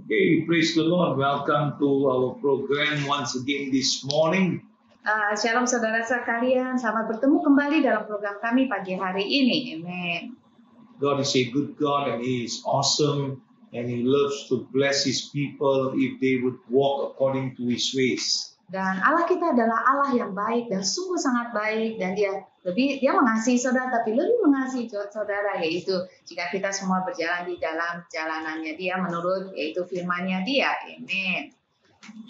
Okay, praise the Lord. Welcome to our program once again this morning. Shalom saudara sekalian, selamat bertemu kembali dalam program kami pagi hari ini. Amen. God is a good God and He is awesome and He loves to bless His people if they would walk according to His ways. Dan Allah kita adalah Allah yang baik dan sungguh sangat baik, dan Dia mengasihi saudara, tapi lebih mengasihi saudara, yaitu jika kita semua berjalan di dalam jalanannya Dia menurut yaitu firman-Nya Dia. Amen.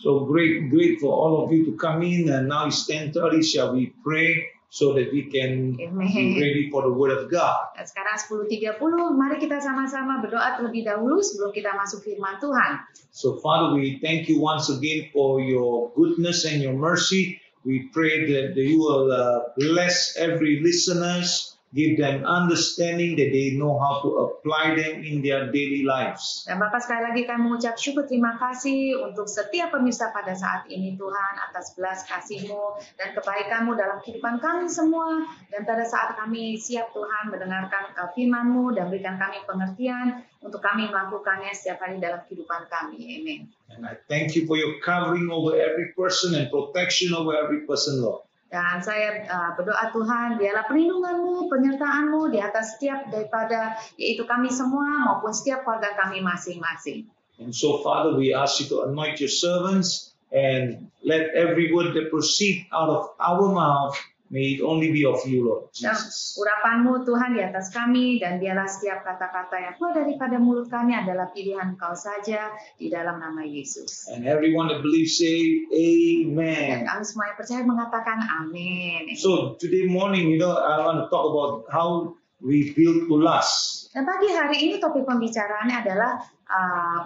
So great for all of you to come in, and now it's 10:30. Shall we pray so that we can be ready for the Word of God? Dan sekarang 10:30, mari kita sama-sama berdoa terlebih dahulu sebelum kita masuk firman Tuhan. So Father, we thank you once again for your goodness and your mercy. We pray that you will bless every listeners, give them understanding that they know how to apply them in their daily lives. Dan Bapak, sekali lagi kami mengucap syukur terima kasih untuk setiap pemirsa pada saat ini Tuhan, atas belas kasih-Mu dan kebaikan-Mu dalam kehidupan kami semua. Dan pada saat kami siap Tuhan mendengarkan firman-Mu dan berikan kami pengertian untuk kami melakukannya setiap hari dalam kehidupan kami. Amen. And I thank you for your covering over every person and protection over every person, Lord. Dan saya berdoa Tuhan, biarlah perlindungan-Mu, penyertaan-Mu di atas setiap daripada yaitu kami semua maupun setiap keluarga kami masing-masing. And so, Father, we ask you to anoint your servants and let every word that proceed out of our mouth, may it only be of you, Lord Jesus. Urapan-Mu Tuhan di atas kami, dan biarlah setiap kata-kata yang keluar daripada mulut kami adalah pilihan Engkau saja di dalam nama Yesus. And everyone that believes say Dan amen. kami semua yang percaya mengatakan amin. So today morning, I want to talk about how we build to last. Dan pagi hari ini topik pembicaraannya adalah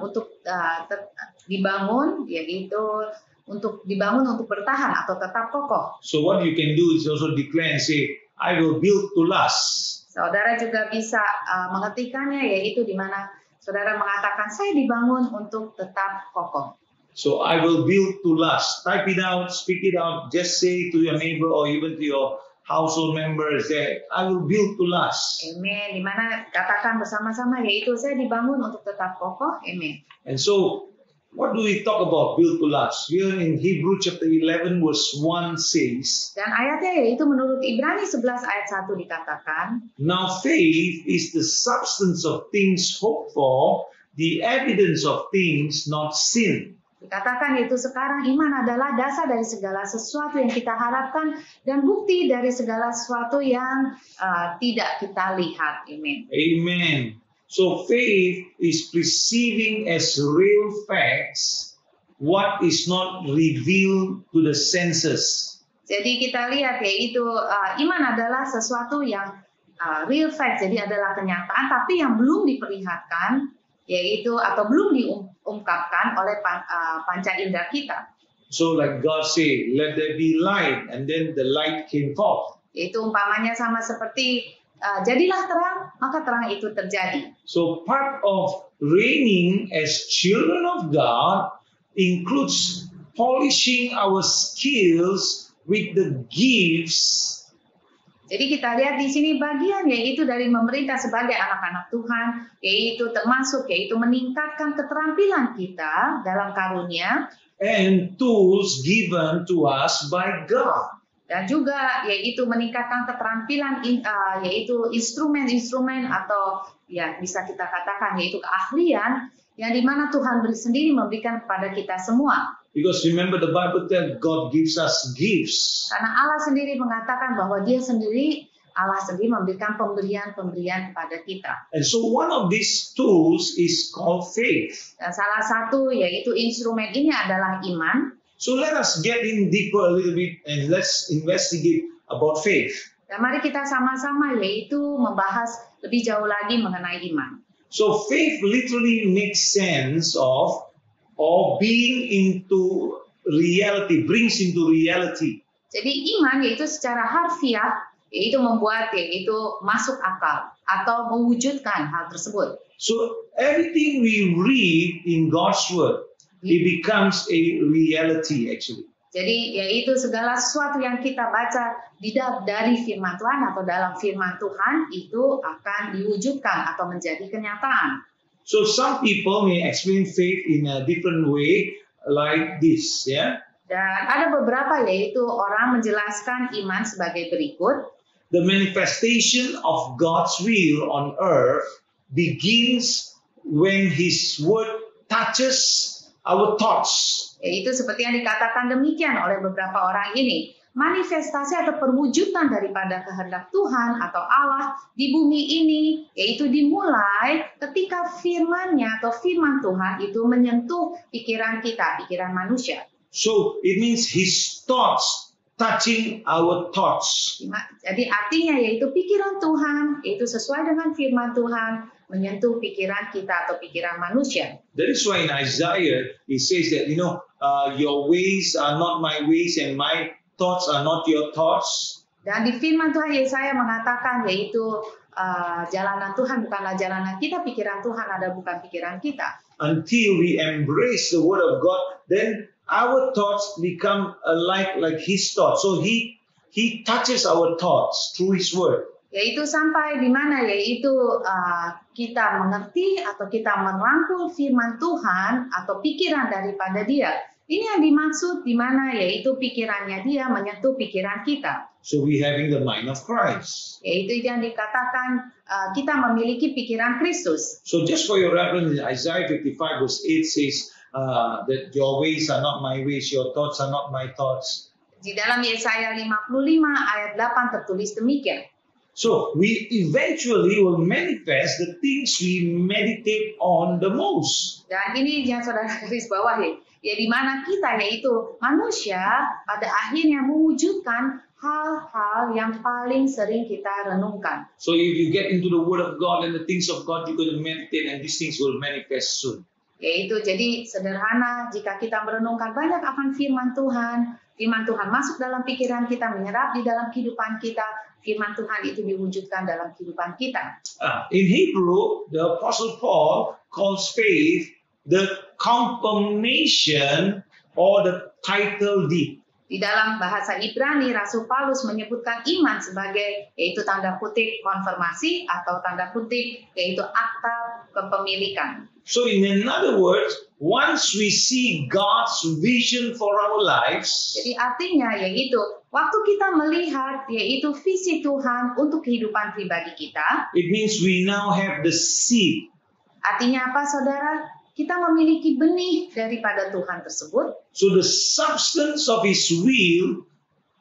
untuk dibangun, yaitu untuk dibangun untuk bertahan atau tetap kokoh. So what you can do is also declare and say, I will build to last. Saudara juga bisa mengetikkannya, yaitu di mana saudara mengatakan saya dibangun untuk tetap kokoh. So I will build to last. Type it out, speak it out, just say to your neighbor or even to your household members that I will build to last. Amen. Di mana katakan bersama-sama, yaitu saya dibangun untuk tetap kokoh. Amen. And so what do we talk about build to last? Here in Hebrew chapter 11 verse 1 says, Dan ayatnya yaitu menurut Ibrani 11 ayat 1 dikatakan, now faith is the substance of things hoped for, the evidence of things not seen. dikatakan yaitu sekarang iman adalah dasar dari segala sesuatu yang kita harapkan dan bukti dari segala sesuatu yang tidak kita lihat. Amen. Amen. So faith is perceiving as real facts what is not revealed to the senses. Jadi kita lihat yaitu iman adalah sesuatu yang real fact, jadi adalah kenyataan tapi yang belum diperlihatkan, yaitu atau belum diungkapkan oleh panca indera kita. So like God say, let there be light, and then the light came forth. Yaitu umpamanya sama seperti jadilah terang, maka terang itu terjadi. So part of reigning as children of God includes polishing our skills with the gifts. Jadi kita lihat di sini bagian yaitu dari memerintah sebagai anak-anak Tuhan, yaitu termasuk yaitu meningkatkan keterampilan kita dalam karunia And tools given to us by God. dan juga yaitu meningkatkan keterampilan yaitu instrumen-instrumen atau ya bisa kita katakan yaitu keahlian yang dimana Tuhan sendiri memberikan kepada kita semua. Because remember the Bible tells God gives us gifts. Karena Allah sendiri mengatakan bahwa Allah sendiri memberikan pemberian-pemberian kepada kita. And so one of these tools is called faith. Dan salah satu yaitu instrumen ini adalah iman. So let us get in deeper a little bit and let's investigate about faith. Dan mari kita sama-sama yaitu membahas lebih jauh lagi mengenai iman. So faith literally makes sense of or being into reality, brings into reality. Jadi iman yaitu secara harfiah yaitu membuat yaitu masuk akal atau mewujudkan hal tersebut. So everything we read in God's word, it becomes a reality actually. Jadi yaitu segala sesuatu yang kita baca dari firman Tuhan atau dalam firman Tuhan itu akan diwujudkan atau menjadi kenyataan. So some people may explain faith in a different way like this, yeah. Dan ada beberapa yaitu orang menjelaskan iman sebagai berikut. The manifestation of God's will on earth begins when His word touches our thoughts. Yaitu seperti yang dikatakan demikian oleh beberapa orang ini. Manifestasi atau perwujudan daripada kehendak Tuhan atau Allah di bumi ini yaitu dimulai ketika firman-Nya atau firman Tuhan itu menyentuh pikiran kita, pikiran manusia. So it means His thoughts touching our thoughts. Jadi artinya yaitu pikiran Tuhan, yaitu sesuai dengan firman Tuhan menyentuh pikiran kita atau pikiran manusia. That is why in Isaiah it says that your ways are not my ways and my thoughts are not your thoughts. Dan di firman Tuhan Yesaya mengatakan yaitu jalanan Tuhan bukanlah jalanan kita, pikiran Tuhan ada bukan pikiran kita. Until we embrace the word of God, then our thoughts become like His thoughts. So He touches our thoughts through His word. Yaitu sampai di mana yaitu kita mengerti atau kita merangkul firman Tuhan atau pikiran daripada Dia. Ini yang dimaksud di mana yaitu pikirannya Dia menyentuh pikiran kita. So we having the mind of Christ. Yaitu yang dikatakan kita memiliki pikiran Kristus. So just for your reference, Isaiah 55 verse 8 says that your ways are not my ways, your thoughts are not my thoughts. Di dalam Yesaya 55 ayat 8 tertulis demikian. So we eventually will manifest the things we meditate on the most. Dan ini yang saudara garis bawahi, ya di mana kita yaitu manusia pada akhirnya mewujudkan hal-hal yang paling sering kita renungkan. So if you get into the Word of God and the things of God, you're going to meditate, and these things will manifest soon. Yaitu jadi sederhana jika kita merenungkan banyak akan firman Tuhan masuk dalam pikiran kita, menyerap di dalam kehidupan kita. Firman Tuhan itu diwujudkan dalam kehidupan kita. In Hebrew, the Apostle Paul calls faith the confirmation or the title deed. Di dalam bahasa Ibrani, Rasul Paulus menyebutkan iman sebagai yaitu tanda kutip konfirmasi atau tanda kutip yaitu akta kepemilikan. So in other words, once we see God's vision for our lives, jadi artinya yaitu waktu kita melihat yaitu visi Tuhan untuk kehidupan pribadi kita, it means we now have the seed. Artinya apa, saudara? Kita memiliki benih daripada Tuhan tersebut. So the substance of His will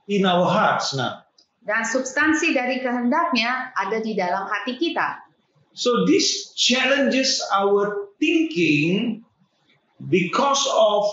in our hearts now. Dan substansi dari kehendaknya ada di dalam hati kita. So this challenges our thinking because of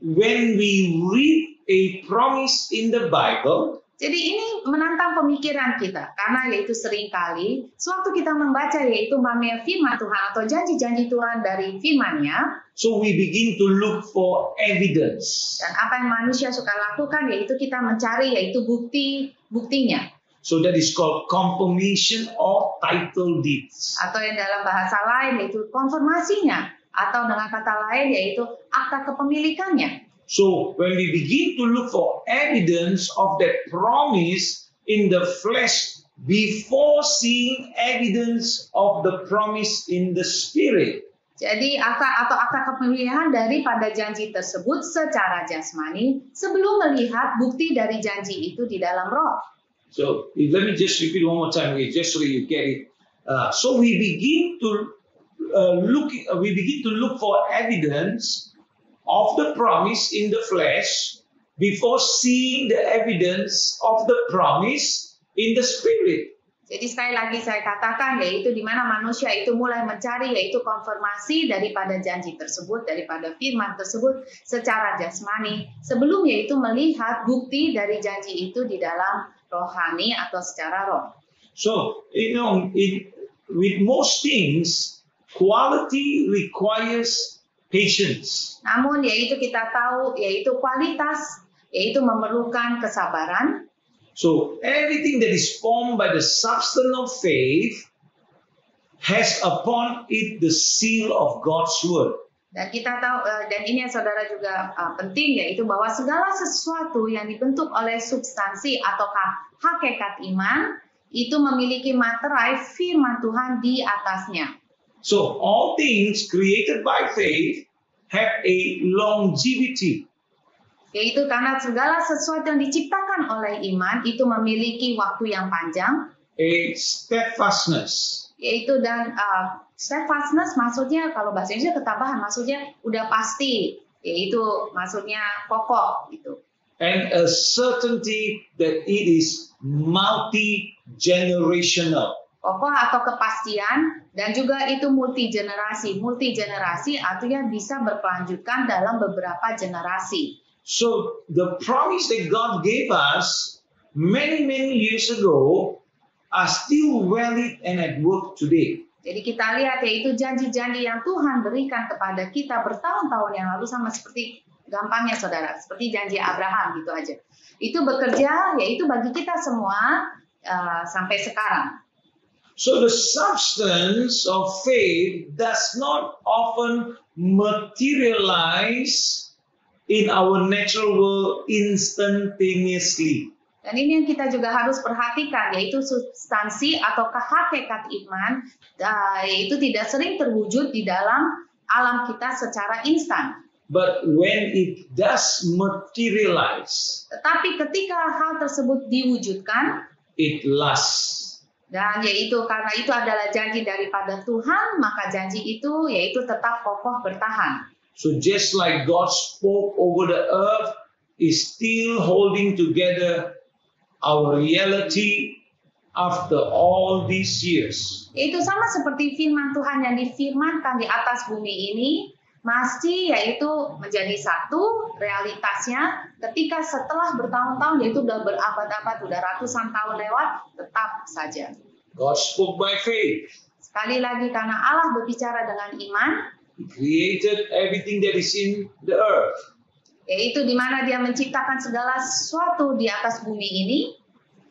when we read a promise in the Bible. Jadi ini menantang pemikiran kita karena yaitu seringkali sewaktu kita membaca yaitu firman Tuhan atau janji-janji Tuhan dari firman-Nya, so we begin to look for evidence. Dan apa yang manusia suka lakukan yaitu kita mencari yaitu buktinya. So that is called confirmation of title deeds. Atau yang dalam bahasa lain yaitu konfirmasinya atau dengan kata lain yaitu akta kepemilikannya. So when we begin to look for evidence of that promise in the flesh before seeing evidence of the promise in the spirit. Jadi akta kepemilikan daripada janji tersebut secara jasmani sebelum melihat bukti dari janji itu di dalam roh. So let me just repeat one more time, just so you get it. So we begin to look for evidence of the promise in the flesh before seeing the evidence of the promise in the spirit. Jadi sekali lagi saya katakan yaitu di mana manusia itu mulai mencari yaitu konfirmasi daripada janji tersebut, daripada firman tersebut secara jasmani sebelum yaitu melihat bukti dari janji itu di dalam rohani atau secara roh. So, with most things, quality requires patience. Namun yaitu kita tahu yaitu kualitas yaitu memerlukan kesabaran. So everything that is formed by the substance of faith has upon it the seal of God's word. Dan kita tahu dan ini yang saudara juga penting yaitu bahwa segala sesuatu yang dibentuk oleh substansi ataukah hakikat iman itu memiliki materai firman Tuhan di atasnya. So all things created by faith have a longevity. Yaitu karena segala sesuatu yang diciptakan oleh iman itu memiliki waktu yang panjang, A steadfastness. yaitu dan steadfastness maksudnya kalau bahasa Indonesia ketabahan, maksudnya udah pasti, yaitu maksudnya kokoh gitu. And a certainty that it is multi-generational. Kokoh atau kepastian, dan juga itu multi generasi. Multi generasi artinya bisa berkelanjutan dalam beberapa generasi. So the promise that God gave us many years ago are still valid and at work today. Jadi kita lihat yaitu janji-janji yang Tuhan berikan kepada kita bertahun-tahun yang lalu, sama seperti gampangnya saudara, seperti janji Abraham gitu aja. Itu bekerja yaitu bagi kita semua sampai sekarang. So the substance of faith does not often materialize in our natural world instantaneously. Dan ini yang kita juga harus perhatikan, yaitu substansi atau hakikat iman, yaitu tidak sering terwujud di dalam alam kita secara instan. But when it does materialize, Tetapi ketika hal tersebut diwujudkan, it lasts. dan yaitu karena itu adalah janji daripada Tuhan, maka janji itu yaitu tetap kokoh bertahan. So just like God spoke over the earth, is still holding together our reality after all these years. Itu sama seperti firman Tuhan yang difirmankan di atas bumi ini, masih yaitu menjadi satu realitasnya ketika setelah bertahun-tahun, yaitu sudah berabad-abad, sudah ratusan tahun lewat, tetap saja. God spoke by faith. Sekali lagi karena Allah berbicara dengan iman, He created everything that is in the earth. yaitu di mana Dia menciptakan segala sesuatu di atas bumi ini,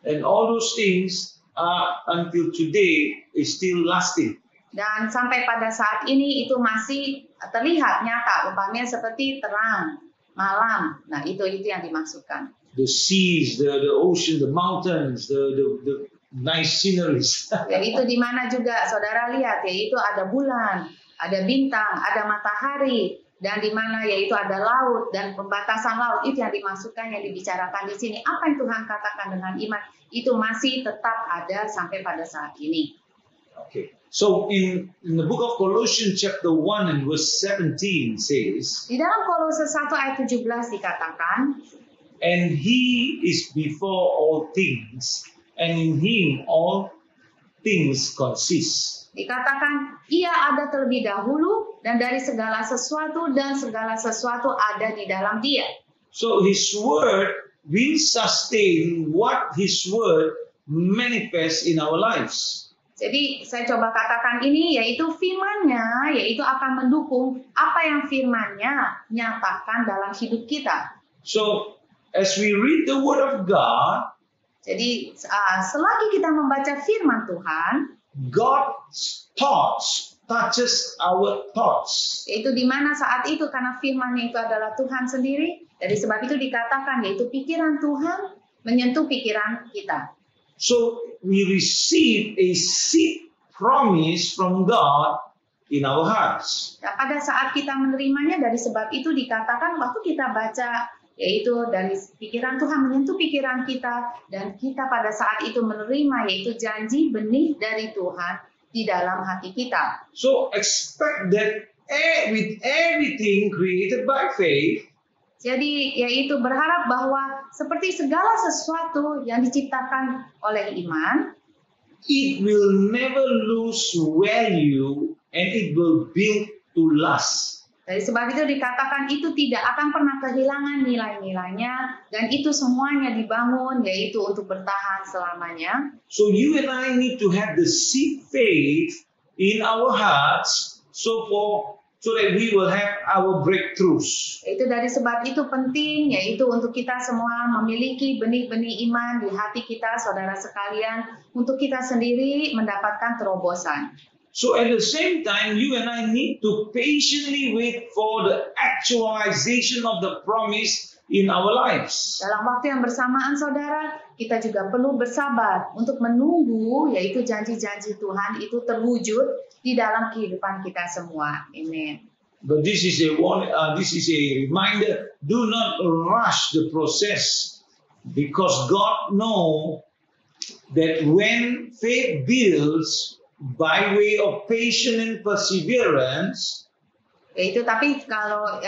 And all those things are until today is still lasting. dan sampai pada saat ini itu masih terlihat nyata, umpamanya seperti terang malam. Nah, itu yang dimaksudkan. The seas, the ocean, the mountains, the nice sceneries. Yaitu di mana juga saudara lihat, yaitu ada bulan, ada bintang, ada matahari, dan di mana yaitu ada laut dan pembatasan laut. Itu yang dimaksudkan, yang dibicarakan di sini. Apa yang Tuhan katakan dengan iman itu masih tetap ada sampai pada saat ini. Okay. So in the book of Colossians chapter 1 and verse 17 says, Di dalam Kolose 1 ayat 17 dikatakan, and he is before all things, and in him all things consist. dikatakan ia ada terlebih dahulu dan dari segala sesuatu, dan segala sesuatu ada di dalam Dia. So his word will sustain what his word manifests in our lives. Jadi saya coba katakan ini, yaitu firman-Nya, yaitu akan mendukung apa yang firman-Nya nyatakan dalam hidup kita. So as we read the word of God, Jadi selagi kita membaca firman Tuhan, God's thoughts touches our thoughts. yaitu di mana saat itu karena firman-Nya itu adalah Tuhan sendiri, dari sebab itu dikatakan yaitu pikiran Tuhan menyentuh pikiran kita. So we receive a seed promise from God in our hearts. Nah, pada saat kita menerimanya, dari sebab itu dikatakan waktu kita baca, yaitu dari pikiran Tuhan menyentuh pikiran kita, dan kita pada saat itu menerima yaitu janji benih dari Tuhan di dalam hati kita. So expect that with everything created by faith, Jadi yaitu berharap bahwa seperti segala sesuatu yang diciptakan oleh iman, it will never lose value and it will build to last. dari sebab itu dikatakan itu tidak akan pernah kehilangan nilai-nilainya, dan itu semuanya dibangun yaitu untuk bertahan selamanya. So you and I need to have the seed faith in our hearts so that we will have our breakthroughs. Itu dari sebab itu penting, yaitu untuk kita semua memiliki benih-benih iman di hati kita, saudara sekalian, untuk kita sendiri mendapatkan terobosan. So at the same time, you and I need to patiently wait for the actualization of the promise in our lives. Dalam waktu yang bersamaan, saudara, kita juga perlu bersabar untuk menunggu yaitu janji-janji Tuhan itu terwujud di dalam kehidupan kita semua. Amin. But this is a reminder: do not rush the process, because God knows that when faith builds by way of patience and perseverance, Tapi kalau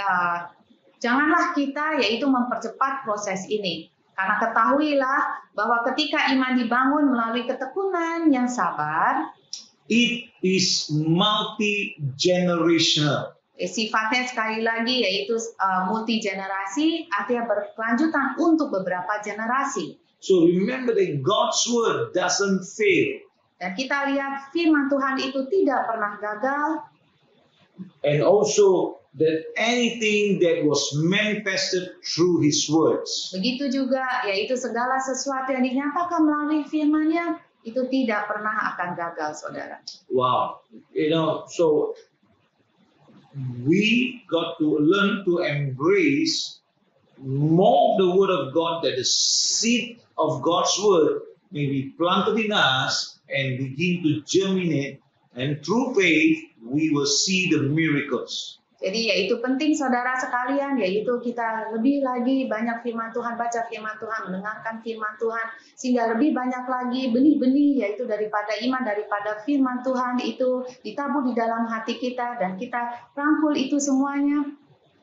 janganlah kita mempercepat proses ini. Karena ketahuilah bahwa ketika iman dibangun melalui ketekunan yang sabar, it is multi-generational. Sifatnya sekali lagi multi generasi, artinya berkelanjutan untuk beberapa generasi. So remember that God's word doesn't fail. Dan kita lihat firman Tuhan itu tidak pernah gagal. And also that anything that was manifested through His words. Begitu juga segala sesuatu yang dinyatakan melalui firman-Nya itu tidak pernah akan gagal, saudara. Wow, so we got to learn to embrace more of the word of God, that the seed of God's word may be planted in us and begin to germinate, and through faith we will see the miracles. Jadi itu penting saudara sekalian, kita lebih lagi banyak firman Tuhan, baca firman Tuhan, mendengarkan firman Tuhan, sehingga lebih banyak lagi benih-benih daripada iman, daripada firman Tuhan itu ditabur di dalam hati kita, dan kita rangkul itu semuanya.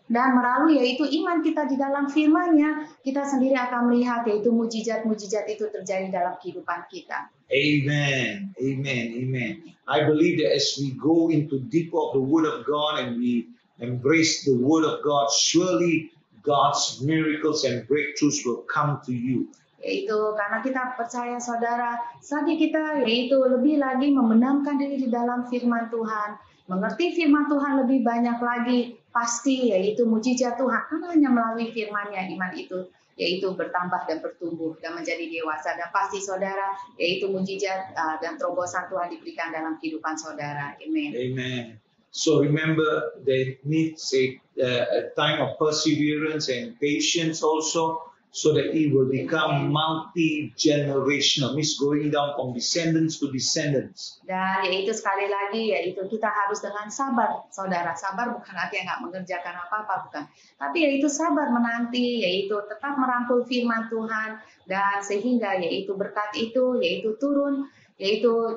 Dan melalui iman kita di dalam firman-Nya, kita sendiri akan melihat mujizat-mujizat itu terjadi dalam kehidupan kita. Amen, amen, amen. I believe that as we go into deeper of the Word of God and we embrace the Word of God, surely God's miracles and breakthroughs will come to you. Karena kita percaya saudara, saat kita lebih lagi membenamkan diri di dalam firman Tuhan, mengerti firman Tuhan lebih banyak lagi, pasti mujizat Tuhan, karena hanya melalui firman-Nya iman itu bertambah dan bertumbuh dan menjadi dewasa. Dan pasti saudara, mujizat dan terobosan Tuhan diberikan dalam kehidupan saudara. Amen. Amen. So remember, there needs a time of perseverance and patience also, so that it will become multi-generational, means going down from descendants to descendants. Dan sekali lagi kita harus dengan sabar, saudara. Sabar bukan artinya nggak mengerjakan apa-apa, bukan. Tapi sabar menanti, tetap merangkul firman Tuhan, dan sehingga berkat itu turun,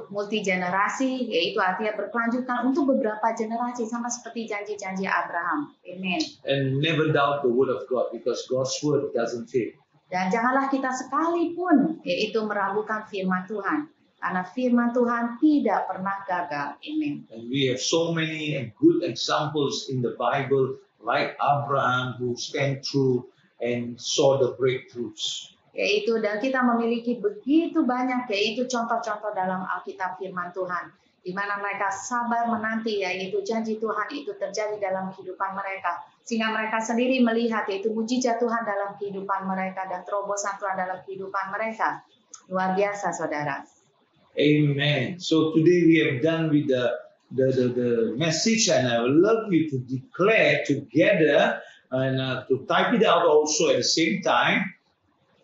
multi generasi, artinya berkelanjutan untuk beberapa generasi, sama seperti janji-janji Abraham. Amen. And never doubt the word of God, because God's word doesn't fail. Dan janganlah kita sekalipun meragukan firman Tuhan, karena firman Tuhan tidak pernah gagal. Amen. And we have so many good examples in the Bible, like Abraham, who stand through and saw the breakthroughs. Dan kita memiliki begitu banyak contoh-contoh dalam Alkitab firman Tuhan, di mana mereka sabar menanti janji Tuhan itu terjadi dalam kehidupan mereka, sehingga mereka sendiri melihat mujizat Tuhan dalam kehidupan mereka dan terobosan Tuhan dalam kehidupan mereka. Luar biasa, saudara. Amen. So today we have done with the message, and I would love you to declare together and to type it out also at the same time.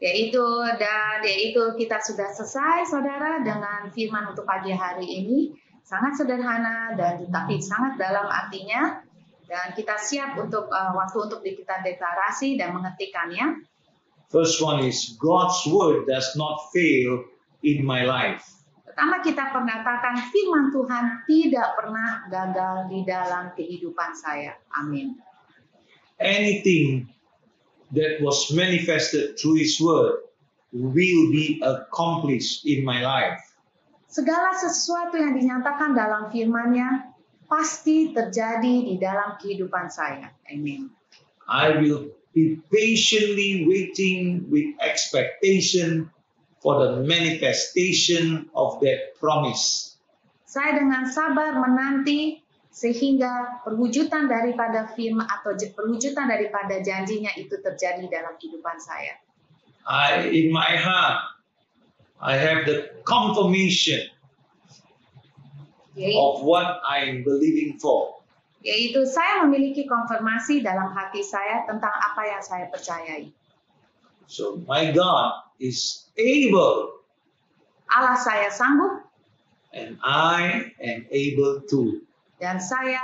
Kita sudah selesai, saudara, dengan firman untuk pagi hari ini. Sangat sederhana dan tapi sangat dalam artinya, dan kita siap untuk waktu untuk kita deklarasi dan mengetikkannya. First one is, God's word does not fail in my life. Pertama, kita mengatakan firman Tuhan tidak pernah gagal di dalam kehidupan saya. Amin. Anything that was manifested through His word will be accomplished in my life. Segala sesuatu yang dinyatakan dalam firman-Nya pasti terjadi di dalam kehidupan saya. Amin. I will be patiently waiting with expectation for the manifestation of that promise. Saya dengan sabar menanti sehingga perwujudan daripada firman atau perwujudan daripada janjinya itu terjadi dalam kehidupan saya. In my heart, I have the confirmation of what I am believing for. Yaitu saya memiliki konfirmasi dalam hati saya tentang apa yang saya percayai. So my God is able. Allah saya sanggup. and I am able to. Dan saya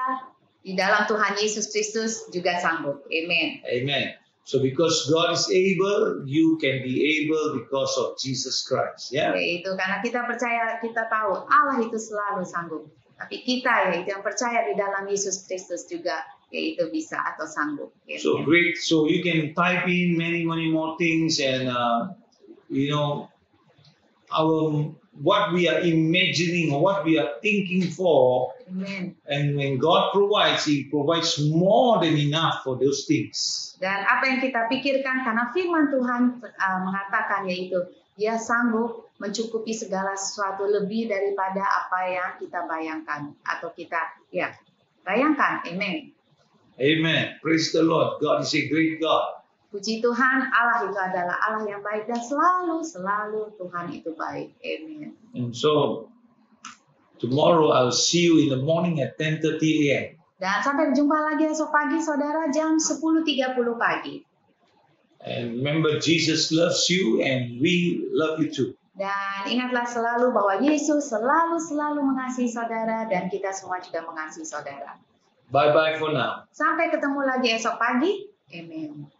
di dalam Tuhan Yesus Kristus juga sanggup. Amin. Amen. So because God is able, you can be able because of Jesus Christ. Yeah. Yaitu karena kita percaya, kita tahu Allah itu selalu sanggup. Tapi kita yaitu yang percaya di dalam Yesus Kristus juga yaitu bisa atau sanggup. So great. So you can type in many more things, and what we are imagining or what we are thinking for. Amen. And when God provides, He provides more than enough for those things. Dan apa yang kita pikirkan, karena firman Tuhan mengatakan yaitu Dia sanggup mencukupi segala sesuatu lebih daripada apa yang kita bayangkan atau kita bayangkan. Amen. Amen. Praise the Lord. God is a great God. Puji Tuhan, Allah itu adalah Allah yang baik dan selalu Tuhan itu baik. Amen. And so tomorrow I'll see you in the morning at 10:30 a.m. Dan sampai jumpa lagi esok pagi saudara jam 10.30 pagi. And remember, Jesus loves you and we love you too. Dan ingatlah selalu bahwa Yesus selalu mengasihi saudara dan kita semua juga mengasihi saudara. Bye-bye for now. Sampai ketemu lagi esok pagi. Amen.